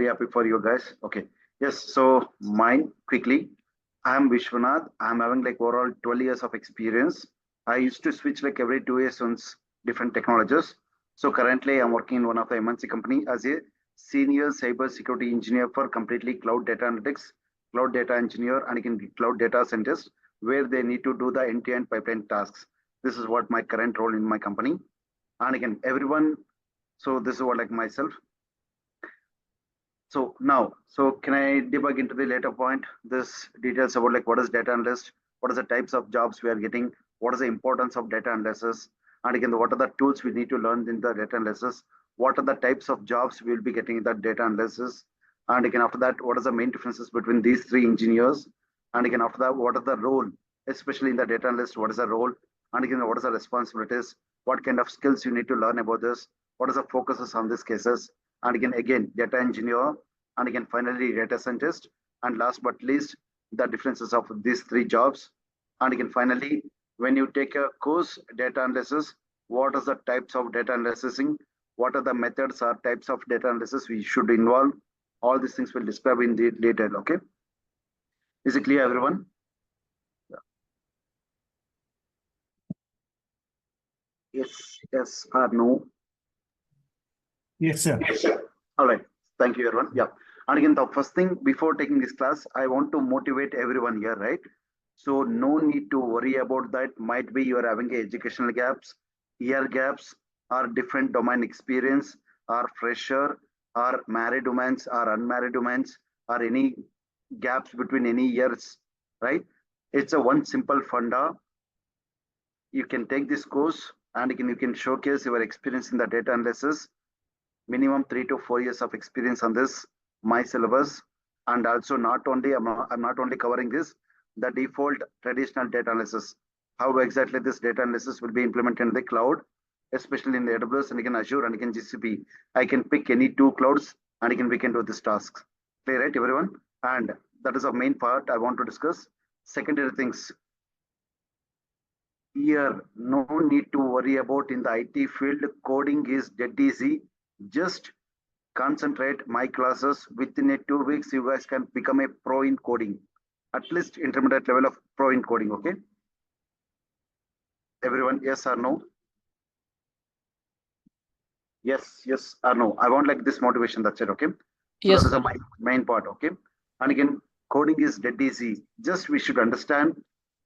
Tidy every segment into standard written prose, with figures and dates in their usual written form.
happy for you guys. Okay. Yes. So mine quickly. I'm Vishwanath. I'm having like overall 12 years of experience. I used to switch like every 2 years on different technologies. So currently I'm working in one of the MNC company as a senior cyber security engineer for completely cloud data analytics, cloud data engineer, and again cloud data scientist, where they need to do the end-to-end pipeline tasks. This is what my current role in my company. And again, everyone. So this is what like myself. So now, so can I debug into the later point? This details about like what is data analyst, what is the types of jobs we are getting, what is the importance of data analysis, and again, what are the tools we need to learn in the data analysis, what are the types of jobs we will be getting in the data analysis, and again, after that, what is the main differences between these three engineers, and again, after that, what is the role, especially in the data analyst, what is the role, and again, what is the responsibilities, what kind of skills you need to learn about this, what is the focuses on these cases, and again data engineer, and again finally data scientist, and last but least the differences of these three jobs, and again finally when you take a course data analysis, what are the types of data analyzing, what are the methods or types of data analysis we should involve, all these things will describe in the detail. Okay, is it clear everyone? Yes or no? Yes, sir. Yes, sir. All right. Thank you, everyone. Yeah. And again, the first thing before taking this class, I want to motivate everyone here, right? So no need to worry about that. Might be you are having educational gaps, year gaps, or different domain experience, or fresher, or married women, or unmarried women, or any gaps between any years, right? It's a one simple funda. You can take this course and you can showcase your experience in the data analysis, minimum 3 to 4 years of experience on this my syllabus, and also not only I'm not only covering this, the default traditional data analysis, how exactly this data analysis will be implemented in the cloud, especially in the AWS and again Azure and again GCP. I can pick any two clouds and we can do this task. Clear, right, everyone? And that is the main part I want to discuss. Secondary things here, no need to worry about in the IT field. Coding is dead easy. Just concentrate my classes. Within a 2 weeks, you guys can become a pro in coding, at least intermediate level of pro in coding. Okay, everyone, yes or no? Yes or no? I want like this motivation, that's it. Okay, so Yes. that is my main part. Okay, and again, coding is dead easy. Just we should understand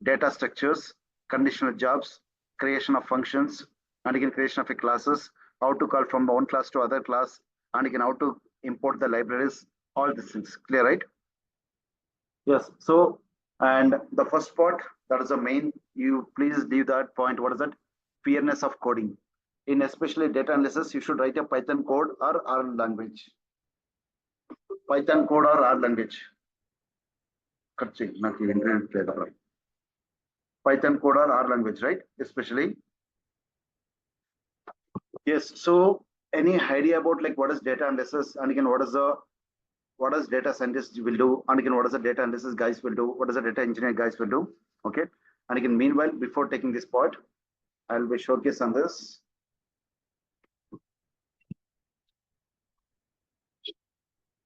data structures, conditional jobs, creation of functions, and again creation of a classes, how to call from one class to other class, and again how to import the libraries, all these things. Clear, right? Yes. So, and the first part, that is the main, you please leave that point. What is that? Fairness of coding. In especially data analysis, you should write a Python code or R language. Python code or R language. Python code or R language, right? Especially. Yes. So any idea about like what is data analysis, and again what does data scientists will do, and again what does the data analysis guys will do, what does the data engineer guys will do? Okay, and again meanwhile before taking this part, I'll be showcase on this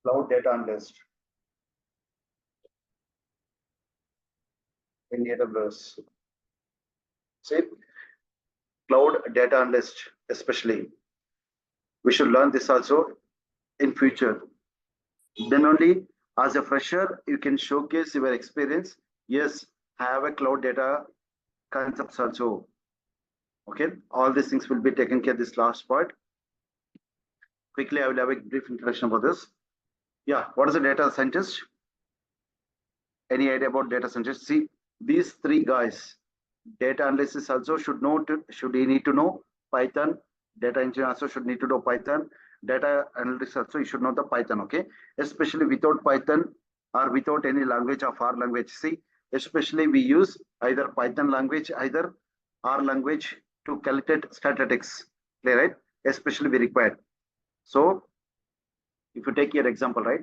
cloud data analyst in AWS. See, cloud data analyst especially, we should learn this also in future. Then only as a fresher you can showcase your experience. Yes, I have a cloud data concepts also. Okay, all these things will be taken care of this last part. Quickly, I will have a brief introduction about this. Yeah, what is a data scientist? Any idea about data scientist? See, these three guys, data analysis also should need to know Python. Data engineer also should need to know Python. Data analytics also you should know the Python. Okay, especially without Python or without any language of R language. See, especially we use either Python language, either R language to calculate statistics. Clear, right? Especially we require. So if you take your example, right,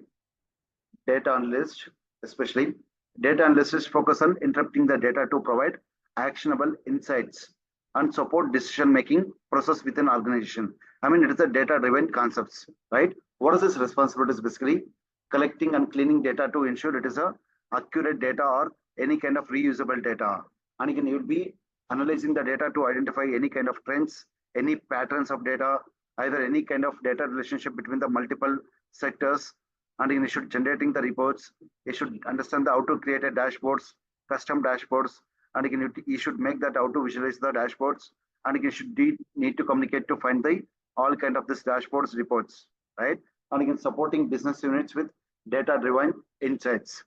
data analyst, especially data analysts focus on interpreting the data to provide actionable insights and support decision making process within organization. I mean, it is a data driven concepts, right? What is this responsibility? Is basically collecting and cleaning data to ensure it is a accurate data or any kind of reusable data. And again, you will be analyzing the data to identify any kind of trends, any patterns of data, either any kind of data relationship between the multiple sectors. And again, you should generating the reports. You should understand how to create a dashboards, custom dashboards. And again, you should make that how to visualize the dashboards. And again, you should need to communicate to find the all kind of this dashboards reports, right? And again, supporting business units with data-driven insights.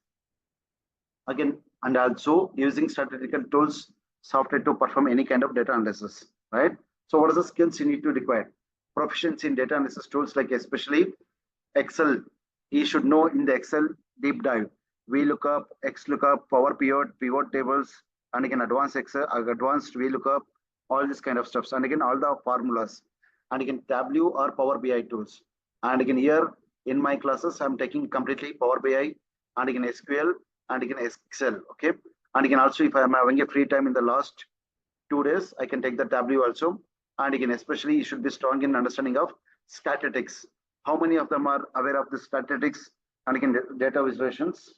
Again, and also using statistical tools, software to perform any kind of data analysis, right? So what are the skills you need to require? Proficiency in data analysis tools, like especially Excel. You should know in the Excel deep dive, VLOOKUP, XLOOKUP, Power pivot tables, and again, advanced Excel, advanced VLOOKUP, all this kind of stuff. And again, all the formulas, and again, Tableau or Power BI tools. And again, here in my classes, I'm taking completely Power BI, and again, SQL, and again, Excel, okay? And again, also, if I'm having a free time in the last 2 days, I can take the Tableau also. And again, especially you should be strong in understanding of statistics. How many of them are aware of the statistics and again, data visualizations,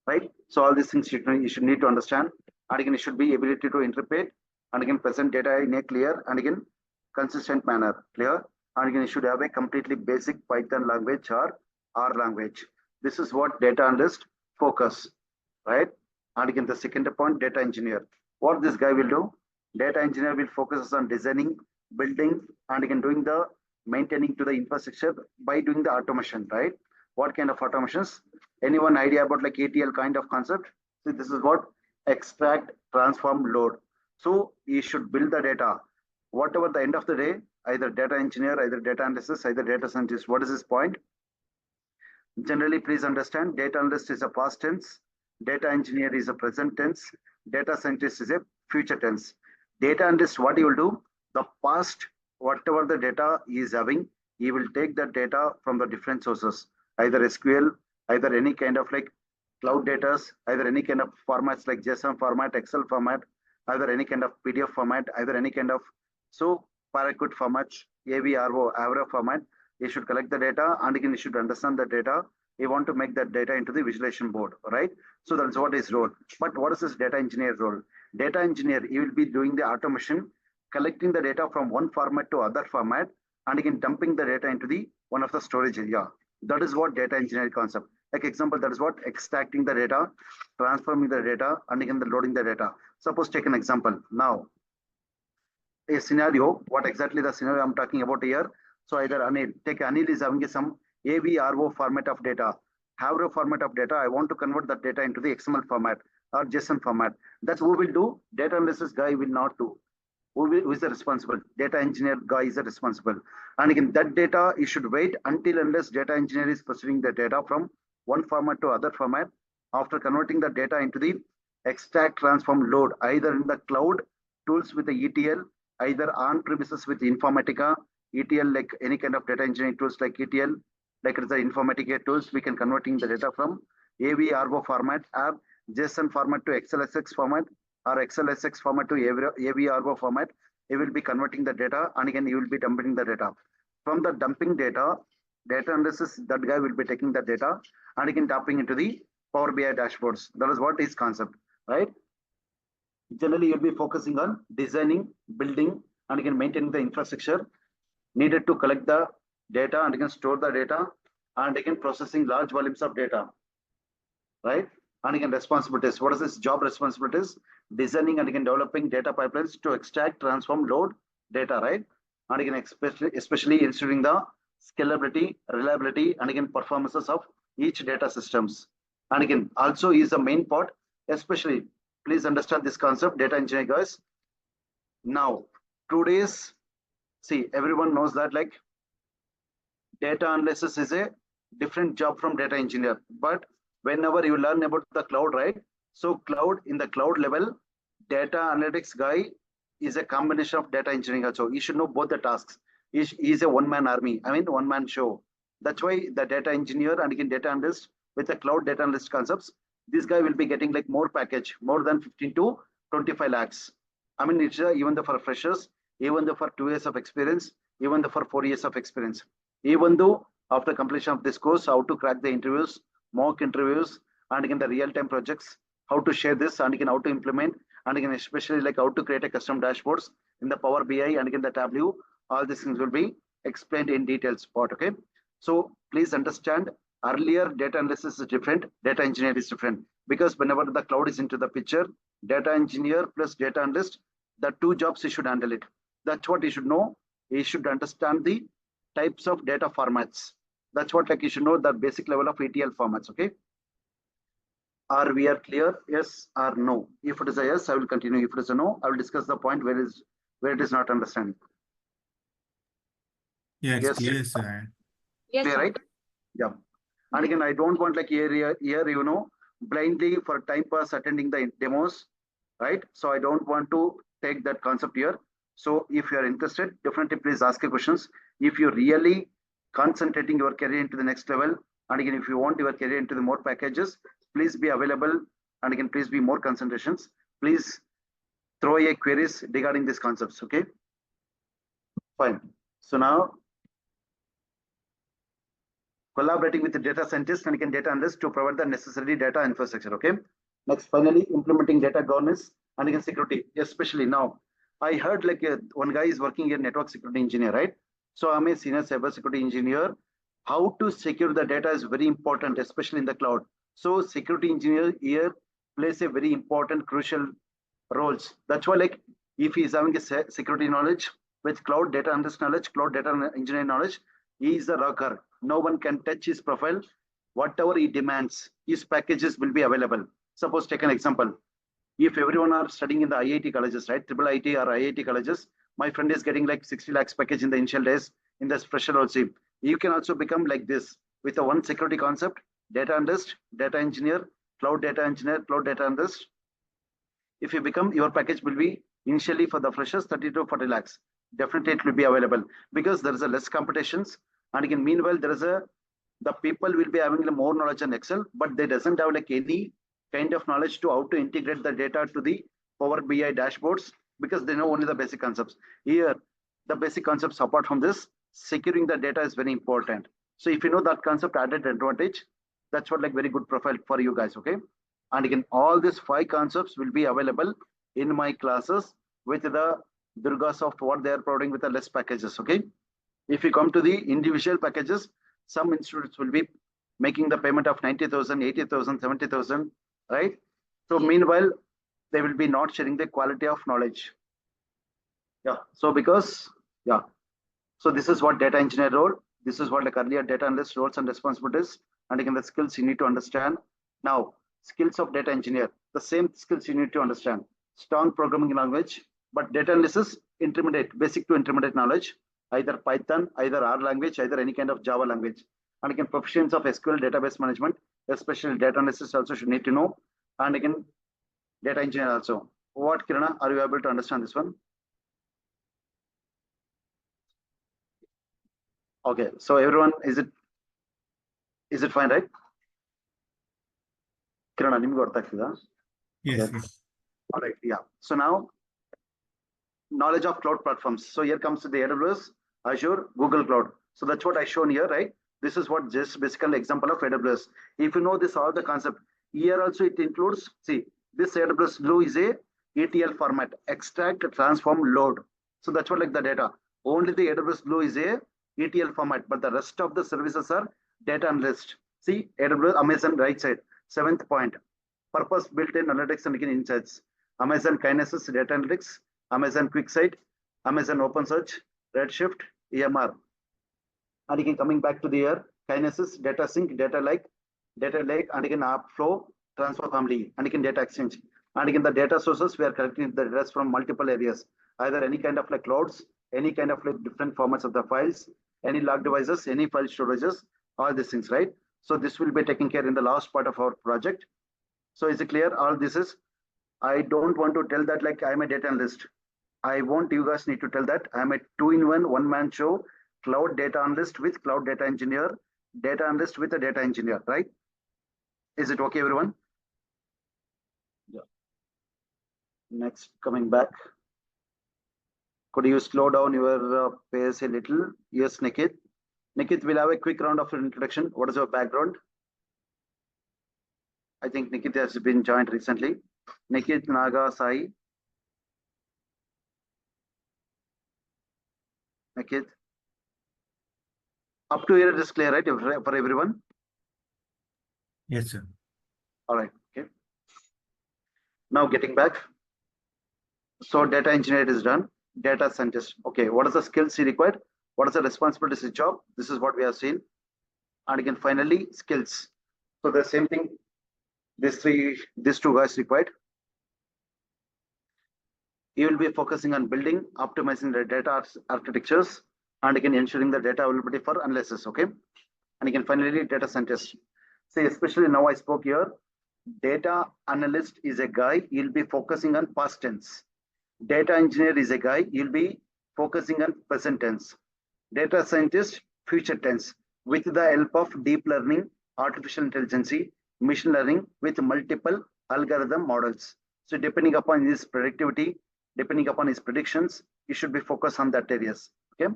right? So all these things you should need to understand. And again, you should be ability to interpret and again, present data in a clear and again, consistent manner, clear. And again, you should have a completely basic Python language or R language. This is what data analyst focus, right? And again, the second point, data engineer. What this guy will do? Data engineer will focus on designing, building, and again, doing the maintaining to the infrastructure by doing the automation, right? What kind of automations? Anyone idea about like ETL kind of concept? So this is what extract, transform, load. So you should build the data. Whatever the end of the day, either data engineer, either data analyst, either data scientist. What is this point? Generally, please understand, data analyst is a past tense, data engineer is a present tense, data scientist is a future tense. Data analyst, what he will do? The past, whatever the data he is having, he will take that data from the different sources, either SQL, either any kind of like cloud data, either any kind of formats like JSON format, Excel format, either any kind of PDF format, either any kind of Paraquat format, AVRO, Avro format. You should collect the data and again you should understand the data. You want to make that data into the visualization board, right? So that's what his role. But what is this data engineer role? Data engineer, he will be doing the automation, collecting the data from one format to other format, and again dumping the data into the one of the storage area. That is what data engineering concept. Like example, that is what extracting the data, transforming the data, and again the loading the data. Suppose take an example. Now, a scenario, what exactly the scenario I'm talking about here? So either Anil is having some AVRO format of data, Havro format of data. I want to convert that data into the XML format or JSON format. That's who will do. Data analysis guy will not do. Who is the responsible? Data engineer guy is the responsible. And again, that data you should wait until unless data engineer is pursuing the data from one format to other format. After converting the data into the extract, transform, load, either in the cloud tools with the ETL, either on premises with Informatica, ETL, like any kind of data engineering tools like ETL, like the Informatica tools, we can converting the data from AVRO format or JSON format to XLSX format or XLSX format to AVRO format. You will be converting the data and again you will be dumping the data. From the dumping data analysis, that guy will be taking the data and again dumping into the Power BI dashboards. That is what is concept, right? Generally, you'll be focusing on designing, building, and again maintaining the infrastructure needed to collect the data and again store the data and again processing large volumes of data, right? And again responsibilities. What is this job responsibilities? Designing and again developing data pipelines to extract, transform, load data, right? And again especially ensuring the scalability, reliability, and again performances of each data systems. And again also is the main part, especially please understand this concept, data engineering guys. Now today's, see, everyone knows that like data analysis is a different job from data engineer. But whenever you learn about the cloud, right? So cloud, in the cloud level, data analytics guy is a combination of data engineering also. You should know both the tasks. He is a one-man army, I mean one-man show. That's why the data engineer and again data analyst with the cloud data analyst concepts, this guy will be getting like more package, more than 15 to 25 lakhs. I mean, it's even for freshers, even for 2 years of experience, even for 4 years of experience. Even though after completion of this course, how to crack the interviews, mock interviews, and again the real-time projects, how to share this, and again how to implement, and again especially like how to create a custom dashboards in the Power BI and again the Tableau. All these things will be explained in details part. Okay, so please understand, earlier data analysis is different, data engineer is different, because whenever the cloud is into the picture, data engineer plus data analyst, the two jobs he should handle it. That's what he should know. He should understand the types of data formats. That's what like you should know the basic level of ETL formats. Okay, are we are clear? Yes or no? If it is a yes, I will continue. If it is a no, I will discuss the point where it is not understanding. Yeah, it's Yes. clear, sir. Yes, Clear, sir. right? Yeah. And again, I don't want like here, blindly for time pass attending the demos, right? So I don't want to take that concept here. So if you are interested, definitely please ask your questions. If you really concentrating your career into the next level, and again, if you want your career into the more packages, please be available. And again, please be more concentrations. Please throw a queries regarding these concepts. Okay. Fine. So now collaborating with the data scientists and again data analysts to provide the necessary data infrastructure. Okay. Next, finally, implementing data governance and again security, especially now. I heard like one guy is working a network security engineer, right? So I'm a senior cyber security engineer. How to secure the data is very important, especially in the cloud. So security engineer here plays a very important, crucial roles. That's why like if he is having a security knowledge with cloud data analyst knowledge, cloud data engineer knowledge, he is a rocker. No one can touch his profile. Whatever he demands, his packages will be available. Suppose take an example. If everyone are studying in the IIT colleges, right? Triple IT or IIT colleges, my friend is getting like 60 lakhs package in the initial days in the fresher also. You can also become like this with a one security concept, data analyst, data engineer, cloud data engineer, cloud data analyst. If you become, your package will be initially for the freshers 30 to 40 lakhs. Definitely it will be available because there is a less competitions. And again, meanwhile, the people will be having more knowledge on Excel, but they doesn't have like any kind of knowledge to how to integrate the data to the Power BI dashboards because they know only the basic concepts. Here, the basic concepts apart from this, securing the data is very important. So if you know that concept added advantage, that's what like very good profile for you guys. Okay. And again, all these 5 concepts will be available in my classes with the DURGASOFT, what they are providing with the less packages. Okay. If you come to the individual packages, some institutes will be making the payment of 90,000, 80,000, 70,000, right? So meanwhile, they will be not sharing the quality of knowledge. Yeah. So because, yeah. So this is what data engineer role. This is what like earlier data analyst roles and responsibilities. And again, the skills you need to understand. Now, skills of data engineer, the same skills you need to understand. Strong programming language, but data analysis, intermediate, basic to intermediate knowledge, either Python, either R language, either any kind of Java language. And again, proficiency of SQL database management, especially data analysis also should need to know. And again, data engineer also. What, Kirana, are you able to understand this one? Okay, so everyone, is it fine, right? Kirana, nimge ortha agtida? Yes, Okay. yes. All right, yeah. So now, knowledge of cloud platforms. So here comes the AWS, Azure, Google Cloud. So that's what I shown here, right? This is what just basically example of AWS. If you know this, all the concept here also it includes, see, this AWS Glue is a ETL format, extract, transform, load. So that's what like the data. Only the AWS Glue is a ETL format, but the rest of the services are data analyst. See, AWS, Amazon right side, 7th point, purpose built in analytics and insights. Amazon Kinesis data analytics, Amazon QuickSight, Amazon OpenSearch, Redshift, EMR. And again, coming back to the here, Kinesis, data sync, data lake, and again, app flow, transfer family, and again, data exchange. And again, the data sources, we are collecting the data from multiple areas, either any kind of like clouds, any kind of like different formats of the files, any log devices, any file storages, all these things, right? So this will be taken care in the last part of our project. So is it clear? All this is, I don't want to tell that like I'm a data analyst. I want you guys need to tell that I'm a 2-in-1 one-man show, cloud data analyst with cloud data engineer, data analyst with a data engineer, right? Is it okay, everyone? Yeah. Next, coming back. Could you slow down your pace a little? Yes, Nikhil. Nikit will have a quick round of introduction. What is your background? I think Nikit has been joined recently. Nikit, Naga, Sai. Nikit. Up to here it is clear, right? For everyone? Yes, sir. All right. Okay. Now getting back. So data engineer is done. Data scientist. Okay. What is the skills he required? What is the responsibilities of his job? This is what we have seen. And again, finally, skills. So the same thing. These two guys required. You will be focusing on building, optimizing the data architectures, and again ensuring the data availability for analysis. Okay. And again, finally, data scientist. See, especially now I spoke here, data analyst is a guy, he'll be focusing on past tense. Data engineer is a guy, he'll be focusing on present tense. Data scientist, future tense, with the help of deep learning, artificial intelligence, machine learning with multiple algorithm models. So depending upon his productivity, depending upon his predictions, he should be focused on that areas. Okay.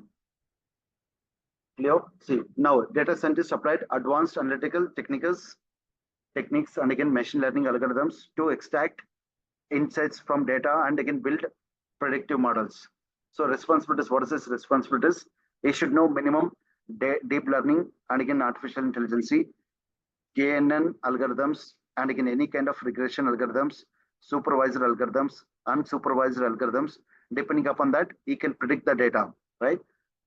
Clear? See, now data scientists applied advanced analytical techniques and again machine learning algorithms to extract insights from data and again build predictive models. So responsibilities, what is this responsibilities? He should know minimum deep learning and again artificial intelligence, KNN algorithms, and again any kind of regression algorithms, supervised algorithms, unsupervised algorithms. Depending upon that, he can predict the data, right?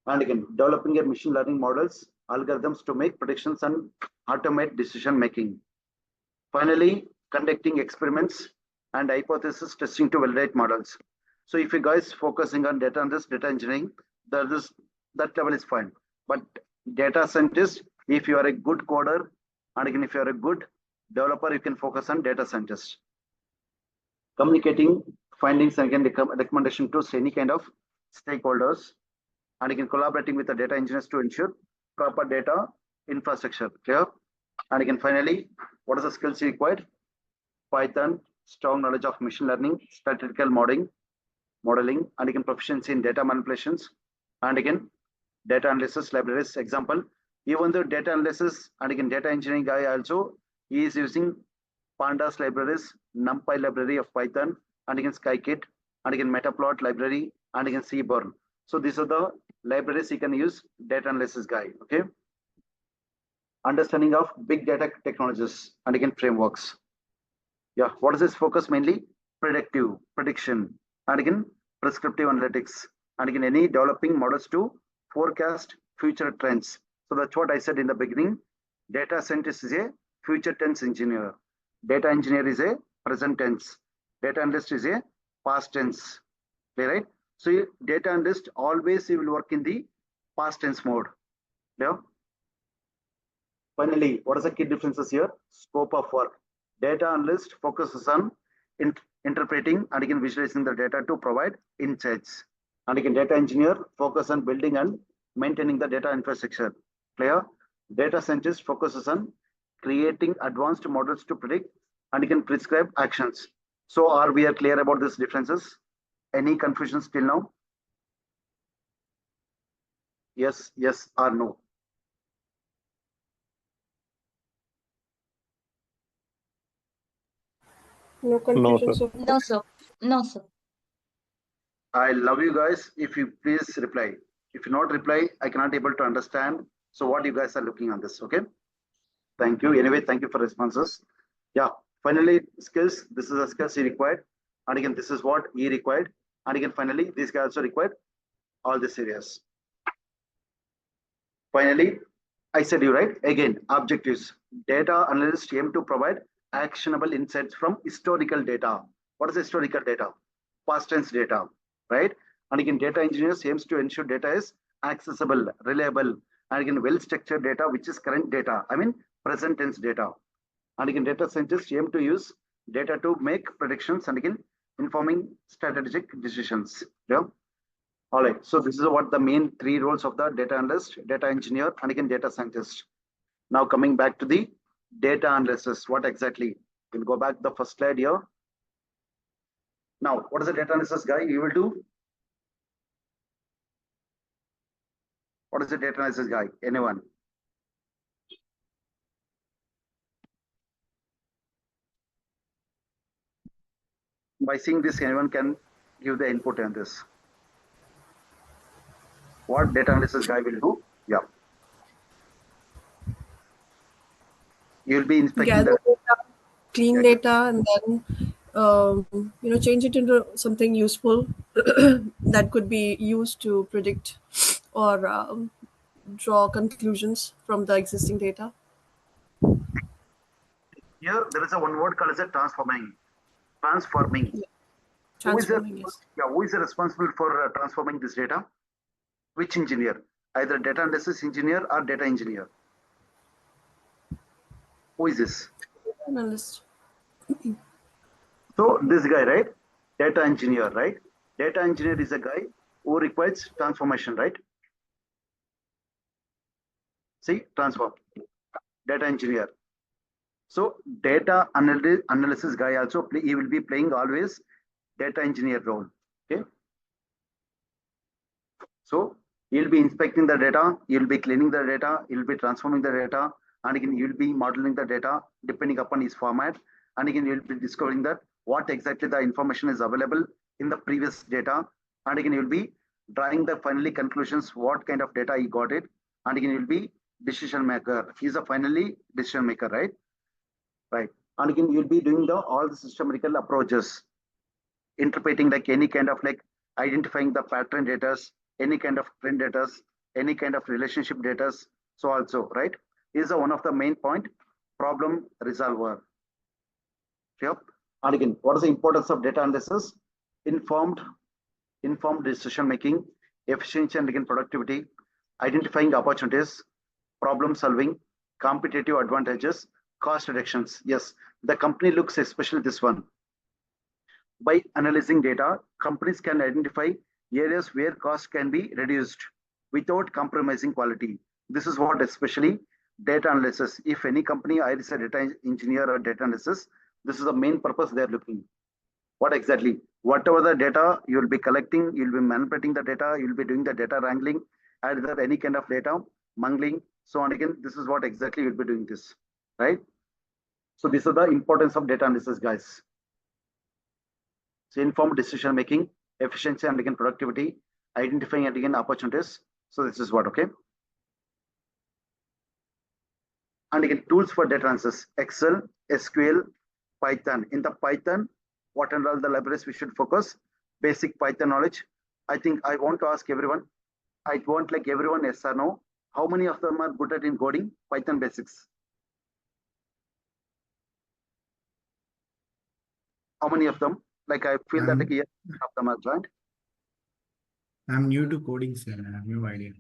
And again, developing a machine learning models, algorithms to make predictions and automate decision making. Finally, conducting experiments and hypothesis testing to validate models. So if you guys focusing on data analyst, data engineering, that level is fine. But data scientist, if you are a good coder, and again, if you are a good developer, you can focus on data scientist. Communicating findings and again recommendation to any kind of stakeholders, and again collaborating with the data engineers to ensure proper data infrastructure. Clear? And again, finally, what are the skills required? Python, strong knowledge of machine learning, statistical modeling, and again proficiency in data manipulations, and again data analysis libraries. Example, even though data analysis and again data engineering guy also, he is using pandas libraries, numpy library of Python, and again scikit, and again metaplot library, and again seaborn. So these are the libraries you can use, data analysis guy. Okay. Understanding of big data technologies and again frameworks. Yeah, what is this focus mainly? Predictive, prediction, and again prescriptive analytics, and again any developing models to forecast future trends. So that's what I said in the beginning. Data scientist is a future tense engineer. Data engineer is a present tense. Data analyst is a past tense. Clear, right? So data analyst always he will work in the past tense mode. Yeah. Finally, what are the key differences here? Scope of work. Data analyst focuses on interpreting and again visualizing the data to provide insights. And again, data engineer focus on building and maintaining the data infrastructure. Clear? Data scientist focuses on creating advanced models to predict and again prescribe actions. So are we clear about these differences? Any confusions till now? Yes, yes or no? No confusion, sir. No, sir. No, sir. I love you guys. If you please reply. If you not reply, I cannot able to understand. So what you guys are looking on this, okay? Thank you. Anyway, thank you for responses. Yeah. Finally, skills. This is the skills he required. And again, this is what he required. And again, finally, these guys also required all these areas. Finally, I said you right. Again, objectives. Data analysts aim to provide actionable insights from historical data. What is historical data? Past tense data, right? And again, data engineers aims to ensure data is accessible, reliable, and again, well-structured data, which is current data. I mean, present tense data. And again, data scientists aim to use data to make predictions and again, informing strategic decisions. Yeah. All right. So this is what the main three roles of the data analyst, data engineer, and again, data scientist. Now coming back to the data analysis, what exactly? We'll go back to the first slide here. Now, what is the data analysis guy? He will do. What What is the data analysis guy? Anyone? By seeing this, anyone can give the input on this. What data analysis guy will do? Yeah. You'll be inspecting Gather the data, clean data, and then change it into something useful that could be used to predict or draw conclusions from the existing data. here. There is a one word called as a transforming. Transforming. Transforming, yes. Who is responsible for transforming this data? Which engineer? Either data analysis engineer or data engineer. Who is this? Analyst. So this guy, right? Data engineer, right? Data engineer is a guy who requires transformation, right? See, transform. Data engineer. So data analysis guy also he will be playing always data engineer role. Okay. So you'll be inspecting the data, you'll be cleaning the data, you'll be transforming the data, and again you'll be modeling the data depending upon its format, and again you'll be discovering that what exactly the information is available in the previous data, and again you'll be drawing the finally conclusions what kind of data you got it, and again you'll be decision maker. He's a finally decision maker, right? Right. And again you'll be doing all the systematical approaches, interpreting like any kind of like identifying the pattern data, any kind of trend data, any kind of relationship data. So also, right, is one of the main point, problem resolver. Yep. And again, what is the importance of data analysis? Informed decision making, efficiency and again productivity, identifying opportunities, problem solving, competitive advantages, cost reductions. Yes, the company looks especially this one. By analyzing data, companies can identify areas where cost can be reduced without compromising quality. This is what especially data analysis. If any company hires a data engineer or data analysis, this is the main purpose they're looking. What exactly? Whatever the data you'll be collecting, you'll be manipulating the data, you'll be doing the data wrangling, either any kind of data, mangling, so on again, this is what exactly you'll be doing this, right? So this is the importance of data analysis, guys. So informed decision making, efficiency and again productivity, identifying and again opportunities. So this is what, okay. And again, tools for data analysis, Excel, SQL, Python. In the Python, what and all the libraries we should focus? Basic Python knowledge. I think I want to ask everyone, I want like everyone yes or no. How many of them are good at in coding? Python basics. How many of them? Like I feel that like yes, of them are joined. I'm new to coding, sir. I have no idea.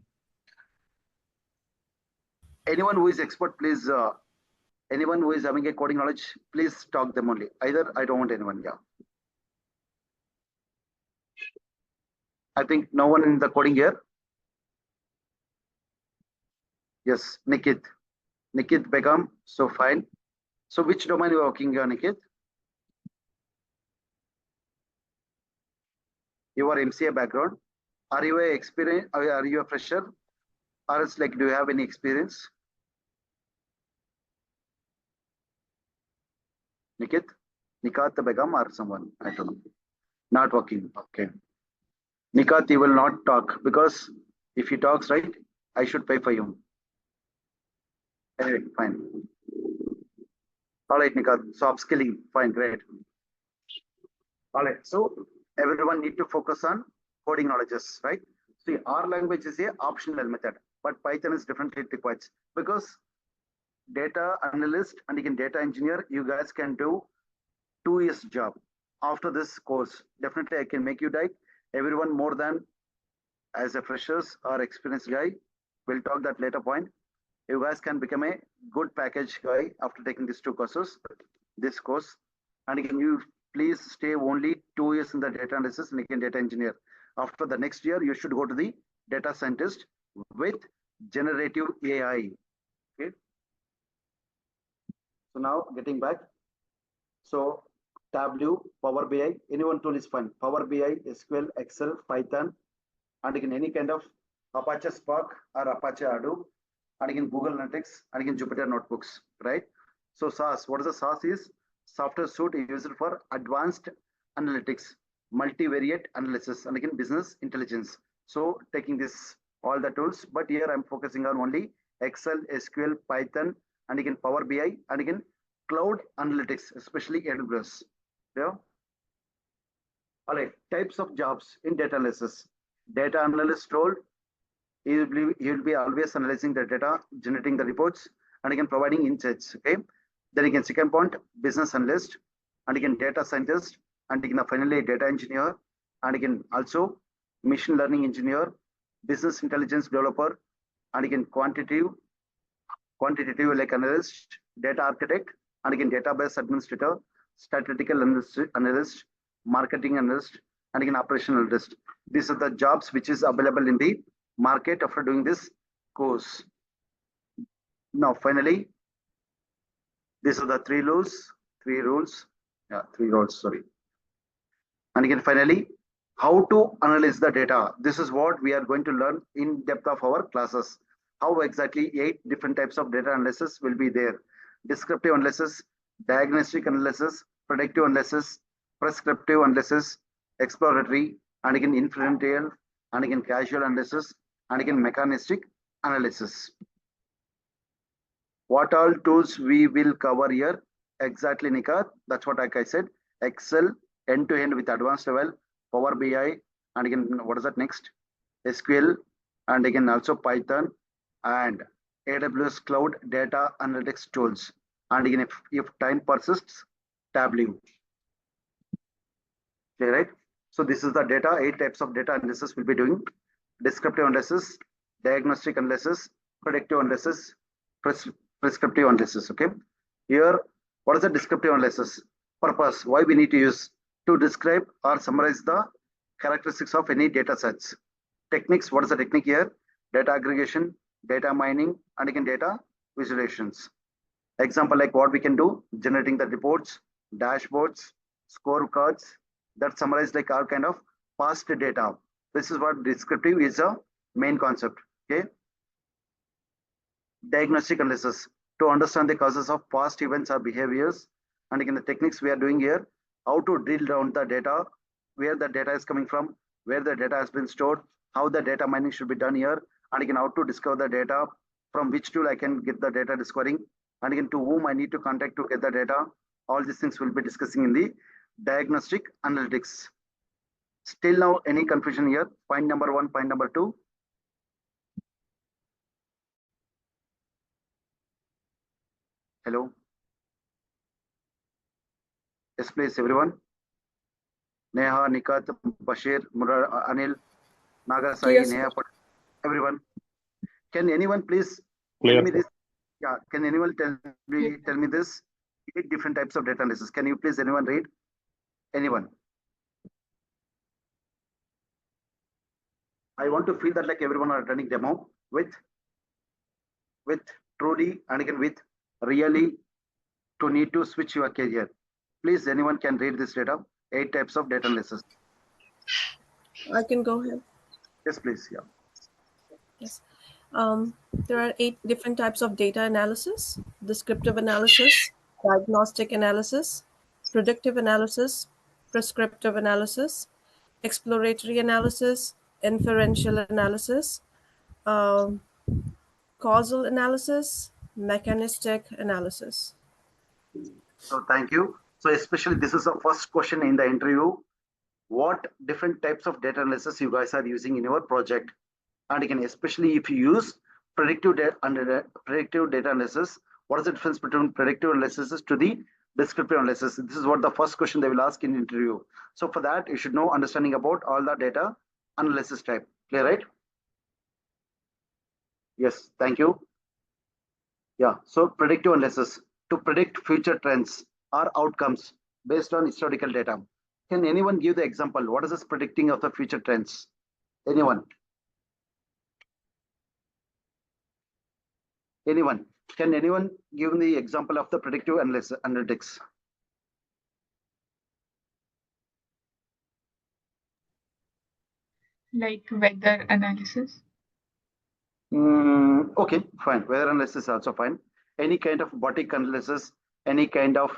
Anyone who is expert, please. Anyone who is having a coding knowledge, please talk them only. Either I don't want anyone. Yeah. I think no one in the coding here. Yes, Nikit. Nikit Begum. So fine. So which domain you are working on, Nikit? Your MCA background. Are you a experience? Are you a fresher? Or else like do you have any experience? Nikit? Nikat Begum or someone? I don't know. Not working. Okay. Nikat, you will not talk because if he talks, right, I should pay for you. Anyway, fine. All right, Nikat. So upskilling, fine, great. All right. So everyone need to focus on coding knowledges, right? See, our language is a optional method, but Python is differently required because data analyst and again data engineer, you guys can do 2 years job. After this course, definitely I can make you like everyone more than as a freshers or experienced guy. We'll talk that later point. You guys can become a good package guy after taking these 2 courses, this course. And again, you please stay only 2 years in the data analysis and again data engineer. After the next year, you should go to the data scientist with generative AI. Okay. So now getting back. So Tableau, Power BI, anyone tool is fine. Power BI, SQL, Excel, Python, and again any kind of Apache Spark or Apache Hadoop, and again Google Analytics, and again Jupyter Notebooks, right? So SAS, what is the SAS is? Software suite used for advanced analytics, multivariate analysis, and again business intelligence. So taking this all the tools, but here I'm focusing on only Excel, SQL, Python, and again Power BI, and again cloud analytics, especially AWS. Yeah. All right, types of jobs in data analysis. Data analyst role, he will be always analyzing the data, generating the reports, and again providing insights. Okay. Then again, second point, business analyst, and again data scientist, and again finally data engineer, and again also machine learning engineer, business intelligence developer, and again quantitative like analyst, data architect, and again database administrator, statistical analyst, marketing analyst, and again operational analyst. These are the jobs which is available in the market after doing this course. Now, finally, these are the three rules. Sorry. And again, finally, how to analyze the data. This is what we are going to learn in depth of our classes. How exactly 8 different types of data analysis will be there. Descriptive analysis, diagnostic analysis, predictive analysis, prescriptive analysis, exploratory, and again inferential, and again casual analysis, and again mechanistic analysis. What all tools we will cover here? Exactly, Nikat. That's what like I said. Excel end-to-end with advanced level, Power BI, and again, what is that next? SQL, and again also Python, and AWS Cloud Data Analytics tools. And again, if time persists, Tableau. Okay, right? So this is the data, 8 types of data analysis we'll be doing. Descriptive analysis, diagnostic analysis, predictive analysis, prescriptive analysis. Okay. Here, what is the descriptive analysis? Purpose, why we need to use to describe or summarize the characteristics of any data sets. Techniques, what is the technique here? Data aggregation, data mining, and again data visualizations. Example like what we can do, generating the reports, dashboards, scorecards that summarize like our kind of past data. This is what descriptive is a main concept. Okay. Diagnostic analysis, to understand the causes of past events or behaviors. And again, the techniques we are doing here, how to drill down the data, where the data is coming from, where the data has been stored, how the data mining should be done here, and again, how to discover the data, from which tool I can get the data discovering, and again, to whom I need to contact to get the data. All these things we'll be discussing in the diagnostic analytics. Still now, any confusion here? Point number 1, point number 2. Hello. Yes, please, everyone. Neha, Nikat, Bashir, Murar, Anil, Naga, Sai, Yes, Neha, everyone. Can anyone please Clear. tell me this? Yeah, can anyone tell me this? 8 different types of data analysis. Can you please anyone read? Anyone? I want to feel that like everyone are attending demo with truly and again with really to need to switch your career. Please, anyone can read this data. 8 types of data analysis. I can go ahead. Yes, please. Yeah. Yes. There are 8 different types of data analysis: descriptive analysis, diagnostic analysis, predictive analysis, prescriptive analysis, exploratory analysis, inferential analysis, um, causal analysis, mechanistic analysis. So thank you. So especially this is the first question in the interview. What different types of data analysis you guys are using in your project? And again, especially if you use predictive data analysis, what is the difference between predictive analysis to the descriptive analysis? This is what the first question they will ask in interview. So for that, you should know understanding about all the data analysis type. Clear, right? Yes, thank you. Yeah, so predictive analysis to predict future trends or outcomes based on historical data. Can anyone give the example? What is this predicting of the future trends? Anyone? Anyone? Can anyone give the example of the predictive analytics? Like weather analysis. Okay, fine. Weather analysis is also fine. Any kind of boutique analysis, any kind of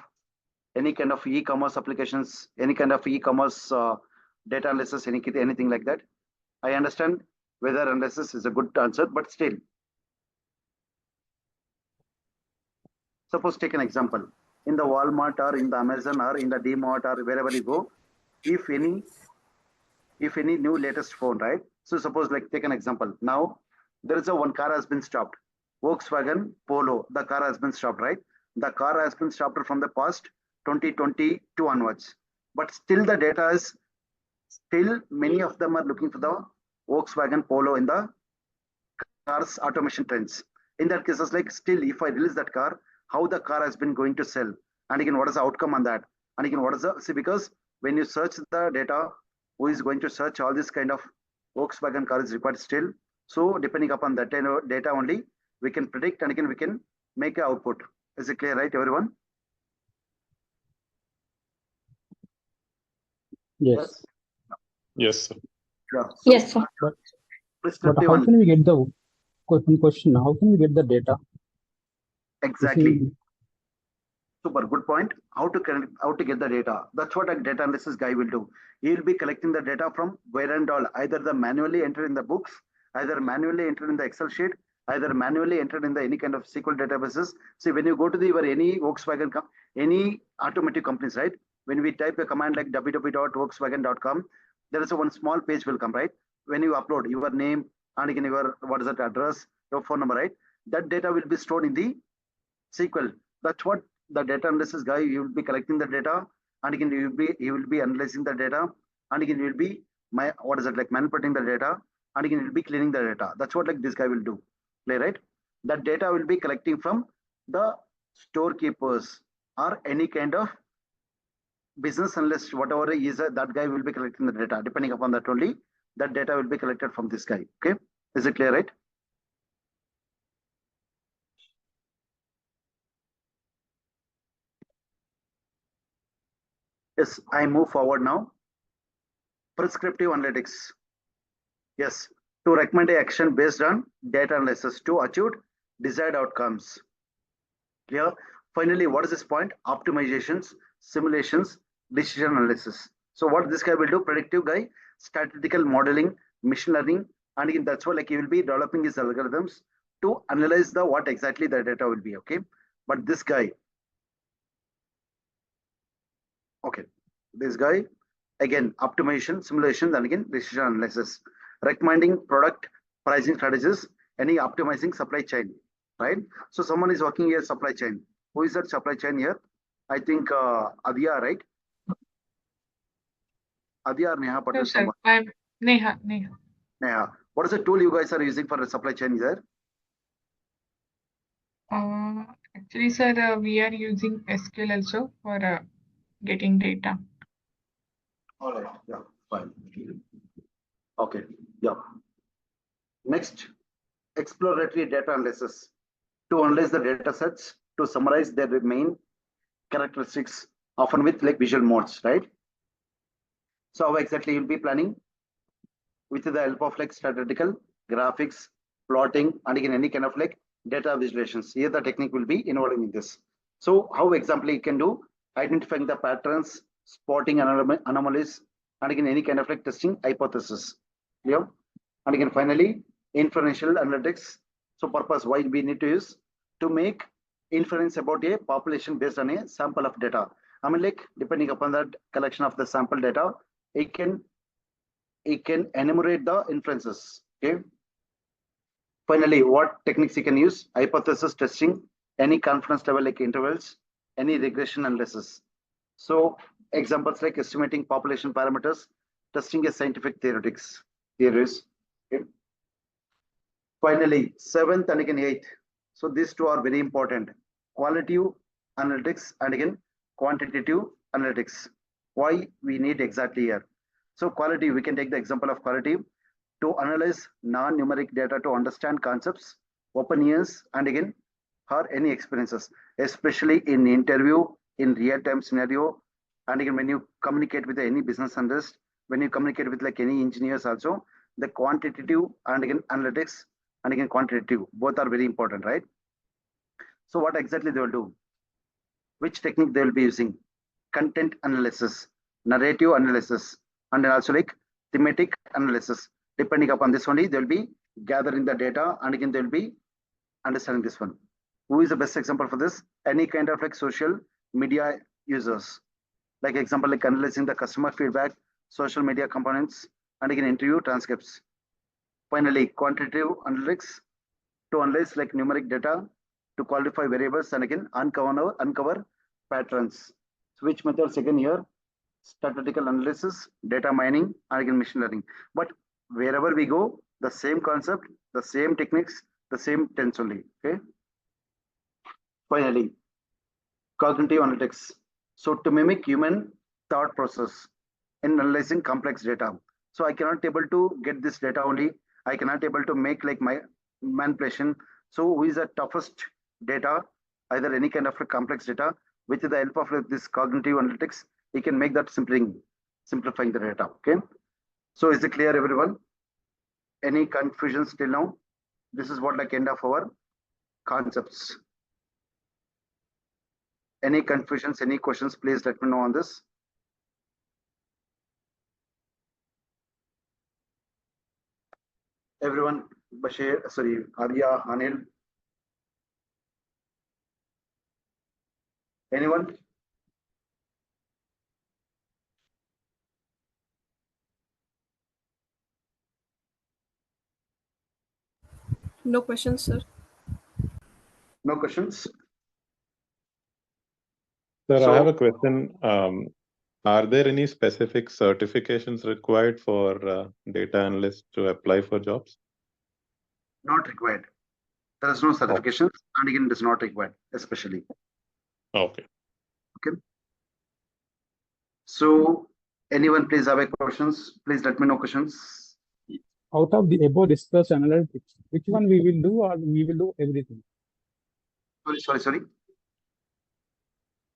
e-commerce applications, any kind of e-commerce data analysis, anything like that. I understand weather analysis is a good answer, but still, suppose take an example. In the Walmart or in the Amazon or in the DMart or wherever you go, if any new latest phone, right? So suppose like take an example. Now there is a one car has been stopped. Volkswagen Polo, the car has been stopped, right? The car has been stopped from the past 2022 onwards. But still the data is still many of them are looking for the Volkswagen Polo in the cars automation trends. In that cases, like still if I release that car, how the car has been going to sell, and again what is the outcome on that, and again what is the see, because when you search the data, who is going to search all this kind of Volkswagen car is required still. So depending upon that data only, we can predict and again we can make an output. Is it clear, right, everyone? Yes. Yes, sir. Yeah. So Yes, sir. But prescriptive how can we get the question? How can we get the data? exactly. Super good point. How to get the data? That's what a data analysis guy will do. He will be collecting the data from where and all, either the manually entered in the books, either manually entered in the Excel sheet, either manually entered in the any kind of SQL databases. See, when you go to the any Volkswagen, any automotive companies, right? When we type a command like www.volkswagen.com, there is a one small page will come, right? When you upload your name and again your what is that address, your phone number, right? That data will be stored in the SQL. That's what the data analysis guy, you will be collecting the data, and again he will be analyzing the data, and again you will be manipulating the data, and again he will be cleaning the data. That's what like this guy will do. Clear, right? That data will be collecting from the storekeepers or any kind of business analyst, whatever is that guy will be collecting the data. Depending upon that only, that data will be collected from this guy. Okay, is it clear, right? Yes, I move forward now. Prescriptive analytics. Yes, to recommend a action based on data analysis to achieve desired outcomes. Clear? Finally, what is this point? Optimizations, simulations, decision analysis. So what this guy will do, predictive guy, statistical modeling, machine learning, and again, that's what like he will be developing his algorithms to analyze the what exactly the data will be. Okay, but this guy, okay, this guy again optimization, simulation, and again decision analysis, recommending product pricing strategies, any optimizing supply chain, right? So someone is working here supply chain. Who is that supply chain here? I think Adya, right? Adya or Neha Patel? No, sir. Someone. I'm Neha. Neha. Neha. What is the tool you guys are using for the supply chain here? Actually, sir, we are using SQL also for getting data. All right. Yeah. Fine. Okay. Yeah. Next, exploratory data analysis. To analyze the data sets, to summarize their main characteristics, often with like visual modes, right? So how exactly you'll be planning? With the help of like statistical graphics, plotting, and again any kind of like data visualizations. Here the technique will be involved in this. So how example you can do identifying the patterns, spotting anomalies, and again any kind of like testing hypothesis. Yeah. And again finally inferential analytics. So purpose why we need to use to make inference about a population based on a sample of data. I mean like depending upon that collection of the sample data, it can enumerate the inferences. Okay. Finally, what techniques you can use? Hypothesis testing, any confidence level like intervals, any regression analysis. So examples like estimating population parameters, testing a scientific theories. Okay. Finally, seventh and again eighth. So these two are very important. Qualitative analytics and again quantitative analytics. Why we need exactly here? So quality, we can take the example of quality to analyze non-numeric data to understand concepts, opinions, and again, or any experiences, especially in interview, in real-time scenario, and again, when you communicate with any business analyst, when you communicate with like any engineers also, the quantitative and again analytics and again quantitative. Both are very important, right? So what exactly they will do? Which technique they will be using? Content analysis, narrative analysis, and also like thematic analysis. Depending upon this only, they will be gathering the data, and again they will be understanding this one. Who is the best example for this? Any kind of like social media users. Like example, like analyzing the customer feedback, social media components, and again interview transcripts. Finally, quantitative analytics to analyze like numeric data to qualify variables and again uncover patterns. So which methods again here? Statistical analysis, data mining, and again machine learning. But wherever we go, the same concept, the same techniques, the same tense only. Okay. Finally, cognitive analytics. So to mimic human thought process in analyzing complex data. So I cannot able to get this data only. I cannot able to make like my manipulation. So who is the toughest data, either any kind of complex data, with the help of this cognitive analytics, we can make that simplifying the data. Okay. So is it clear, everyone? Any confusions till now? This is what like end of our concepts. Any confusions, any questions, please let me know on this. Everyone, Bashir, sorry, Arya, Anil. Anyone? No questions, sir. No questions? Sir, So- I have a question. Are there any specific certifications required for data analysts to apply for jobs? Not required. There is no certifications, and again, it is not required, especially. Okay. Okay. So, anyone please have a questions? Please let me know questions. Out of the above discussed analytics, which one we will do, or we will do everything? Sorry.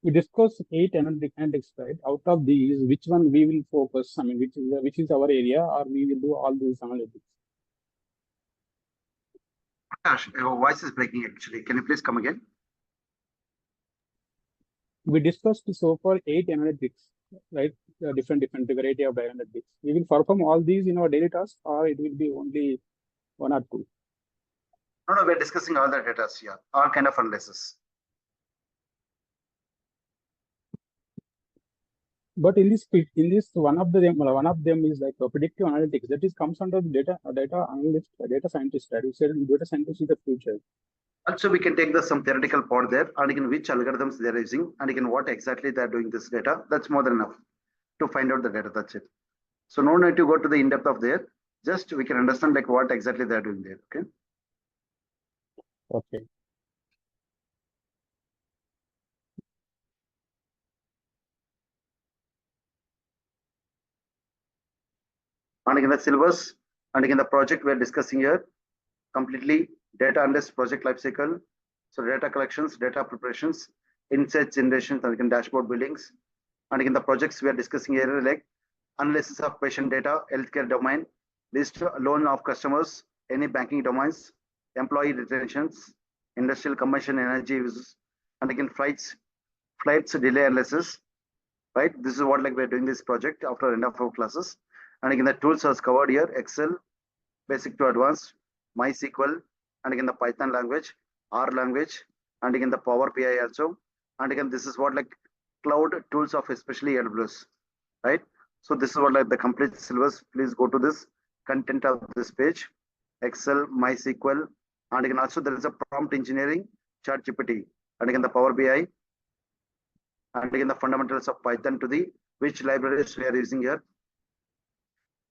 We discussed 8 analytics, right? Out of these, which one we will focus? I mean, which is our area, or we will do all these analytics? Prakash, your voice is breaking actually. Can you please come again? We discussed so far 8 analytics, right? Different variety of analytics. We will perform all these in our daily tasks, or it will be only 1 or 2? No, we're discussing all the data here, all kind of analysis. But in this one of them is like a predictive analytics. That is comes under the data analyst, data scientist. Right? You said data scientist is the future. Also, we can take some theoretical part there, and again, which algorithms they're using, and again, what exactly they're doing this data. That's more than enough to find out the data. That's it. So no need to go to the in-depth of there. Just we can understand like what exactly they're doing there. Okay. Okay. And again, the syllabus, and again, the project we're discussing here, completely data analyst project lifecycle. So data collections, data preparations, insights generation, and again, dashboard buildings. And again, the projects we are discussing here, like analysis of patient data, healthcare domain, list loan of customers, any banking domains, employee retentions, industrial combustion energy uses, and again, flights delay analysis. Right, this is what like we're doing this project after end of our classes. And again, the tools are covered here: Excel, basic to advanced, MySQL, and again the Python language, R language, and again the Power BI also. And again, this is what like cloud tools of especially AWS, right? So this is what like the complete syllabus. Please go to this content of this page: Excel, MySQL, and again also there is a prompt engineering, Jdbc, and again the Power BI, and again the fundamentals of Python to the which libraries we are using here,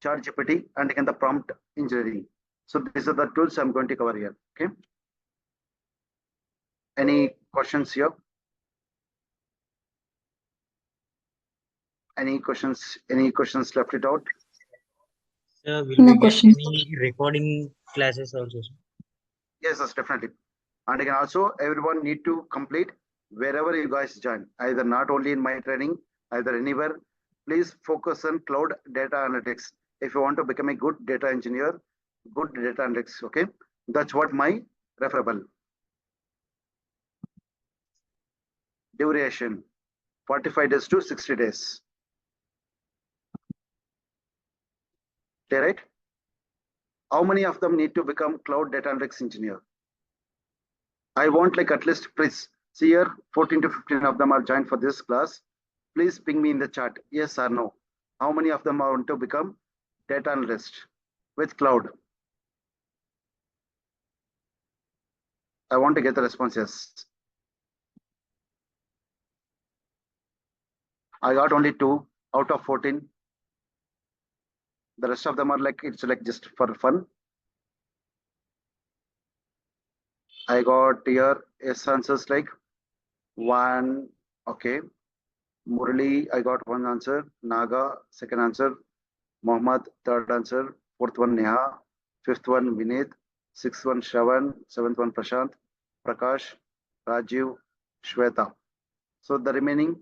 Jdbc, and again the prompt engineering. So these are the tools I'm going to cover here. Okay. Any questions here? Any questions? Any questions left it out? Sir, will No we get questions. any recording classes also, sir? Yes, definitely. And again, also everyone need to complete wherever you guys join, either not only in my training, either anywhere. Please focus on cloud data analytics. If you want to become a good data engineer, good data analytics, okay? That's what my referable. Duration 45 days to 60 days. Okay, right? How many of them need to become cloud data analytics engineer? I want like at least, please see here 14 to 15 of them are joined for this class. Please ping me in the chat, yes or no. How many of them want to become data analyst with cloud? I want to get the response, yes. I got only 2 out of 14. The rest of them are like, it's like just for fun. I got here yes answers like 1, okay. Murali, I got 1 answer. Naga, second answer. Mohammed, third answer. Fourth one, Neha. Fifth one, Vinith. Sixth one, Shravan. Seventh one, Prashant. Prakash, Rajiv, Shweta. So the remaining,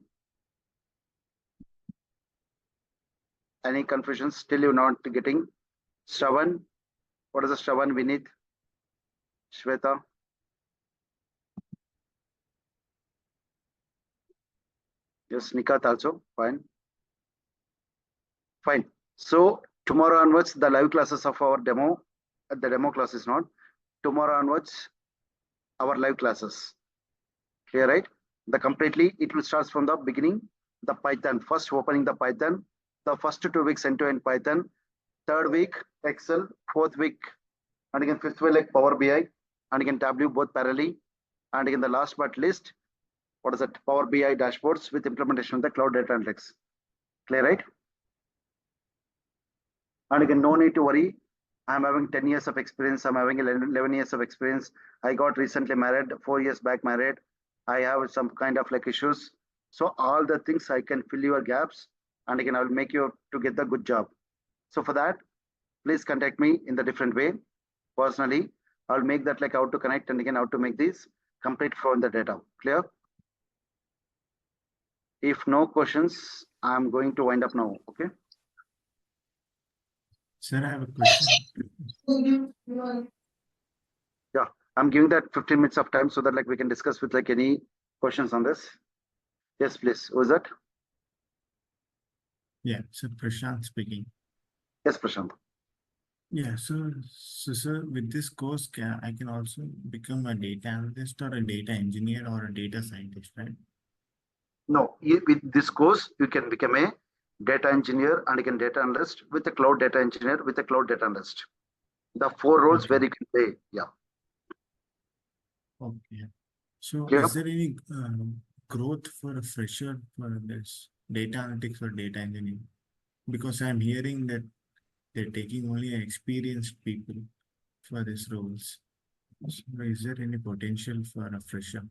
any confusions? Still you're not getting? Shravan, what is the Shravan, Vinith? Shweta? Yes, Nikat also, fine. Fine. So tomorrow onwards, the live classes of our demo, the demo class is not. Tomorrow onwards, our live classes. Clear, right? The completely, it will start from the beginning, the Python, first opening the Python, the first 2 weeks end-to-end Python, third week Excel, fourth week, and again fifth week like Power BI, and again Tableau both parallelly, and again the last but least, what is that? Power BI dashboards with implementation of the cloud data analytics. Clear, right? And again, no need to worry. I'm having 10 years of experience. I'm having 11 years of experience. I got recently married, 4 years back married. I have some kind of like issues. So all the things I can fill your gaps, and again, I'll make you to get the good job. So for that, please contact me in the different way. Personally, I'll make that like how to connect and again how to make this complete from the data. Clear? If no questions, I'm going to wind up now. Okay. Sir, I have a question. Yeah, I'm giving that 15 minutes of time so that like we can discuss with like any questions on this. Yes, please. Who is that? Yeah, so Prashant speaking. Yes, Prashant. Yeah, so sir, with this course, I can also become a data analyst or a data engineer or a data scientist, right? No, with this course, you can become a data engineer and you can data analyst with a cloud data engineer with a cloud data analyst. The 4 roles where you can play. Yeah. Okay. So Yeah. is there any growth for a fresher for this data analytics or data engineering? Because I'm hearing that they're taking only experienced people for these roles. So is there any potential for a fresher?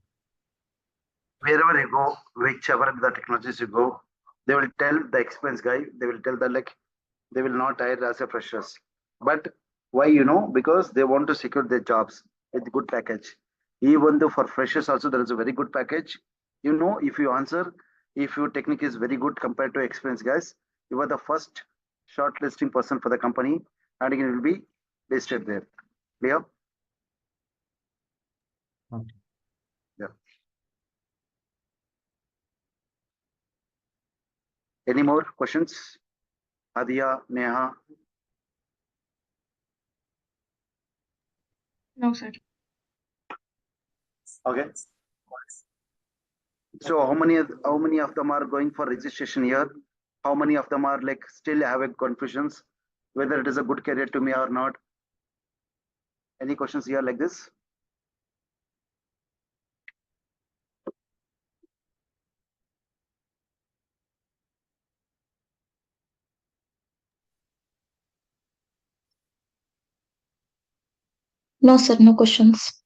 Wherever you go, whichever the technologies you go, they will tell the expense guy, they will tell that like they will not hire as a freshers. But why, because they want to secure their jobs with good package. Even though for freshers also there is a very good package. If you answer, if your technique is very good compared to experienced guys, you are the first shortlisting person for the company and you will be listed there. Clear? Okay. Yeah. Any more questions? Adia, Neha? No, sir. Okay. So how many of them are going for registration here? How many of them are like still having confusions whether it is a good career to me or not? Any questions here like this? No, sir, no questions.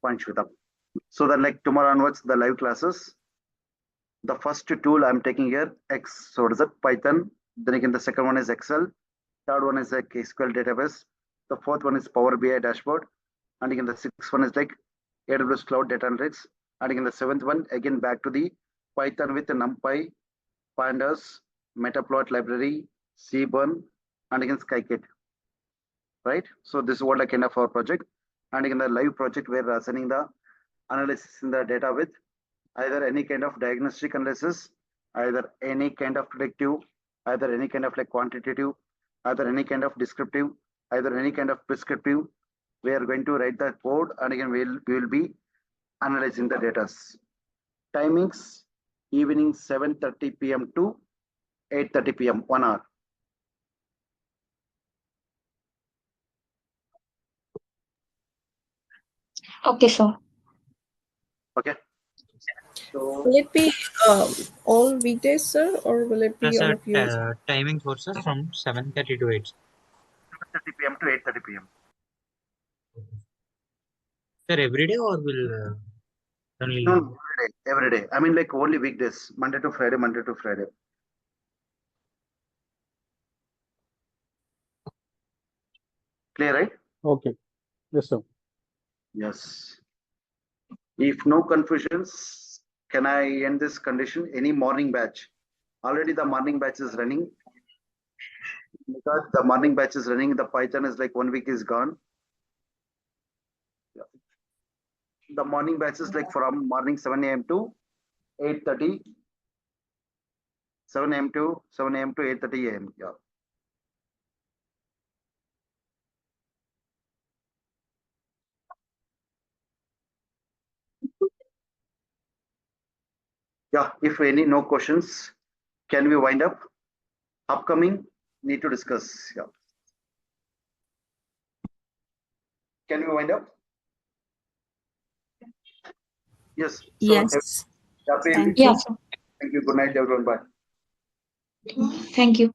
Fine, Shweta. So that like tomorrow onwards, the live classes. The first tool I'm taking here, so what is it? Python. Then again, the second one is Excel. Third one is like SQL database. The fourth one is Power BI dashboard. And again, the sixth one is like AWS Cloud Data Analytics. And again, the seventh one, again, back to the Python with the NumPy, Pandas, Metaplot library, Seaborn, and again, Scikit. right? So this is what like kind of our project. And in the live project, we're sending the analysis in the data with either any kind of diagnostic analysis, either any kind of predictive, either any kind of like quantitative, either any kind of descriptive, either any kind of prescriptive. We are going to write the code, and again we will be analyzing the data. Timings evening 7:30 p.m. to 8:30 p.m. 1 hour. Okay, sir. Okay. So Will it be all weekdays, sir, or will it be on a few? Timing for sir from 7:30 to 8. 7:30 p.m. to 8:30 p.m. Sir, every day or will only? No, every day. I mean, like only weekdays, Monday to Friday, Monday to Friday. Clear, right? Okay. Yes, sir. Yes. If no confusions, can I end this condition? Any morning batch? Already the morning batch is running. Because the morning batch is running, the Python is like 1 week is gone. The morning batch is like from morning 7 a.m. to 8:30. 7 a.m. to 8:30 a.m. Yeah. Yeah. If any no questions, can we wind up? Upcoming need to discuss. Yeah. Can we wind up? Yes. So, Yes. happy Thank week. you. Thank you. Good night, everyone. Bye. Thank you.